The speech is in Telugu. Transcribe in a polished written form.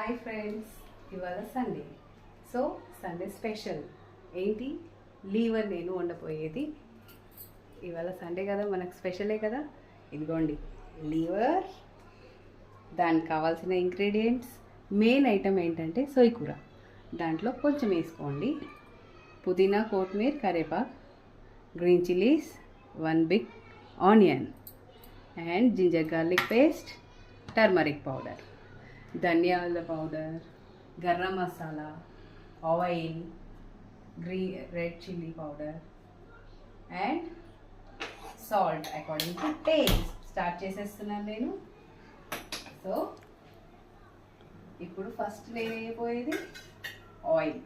హాయ్ ఫ్రెండ్స్, ఇవాళ సండే. సో సండే స్పెషల్ ఏంటి? లీవర్ నేను వండపోయేది. ఇవాళ సండే కదా, మనకు స్పెషలే కదా. ఇదిగోండి లీవర్. దానికి కావాల్సిన ఇంగ్రీడియంట్స్, మెయిన్ ఐటమ్ ఏంటంటే సొయ్య కూర. దాంట్లో కొంచెం వేసుకోండి. పుదీనా, కొత్తిమీర, కరివేపాకు, green chillies, 1 big onion and ginger garlic paste, turmeric powder, ధనియాల powder, garam masala, oil, red chilli powder and salt according to taste. Start చేసేస్తున్నాను నేను. సో ఇప్పుడు ఫస్ట్ నేను వేయబోయేది ఆయిల్.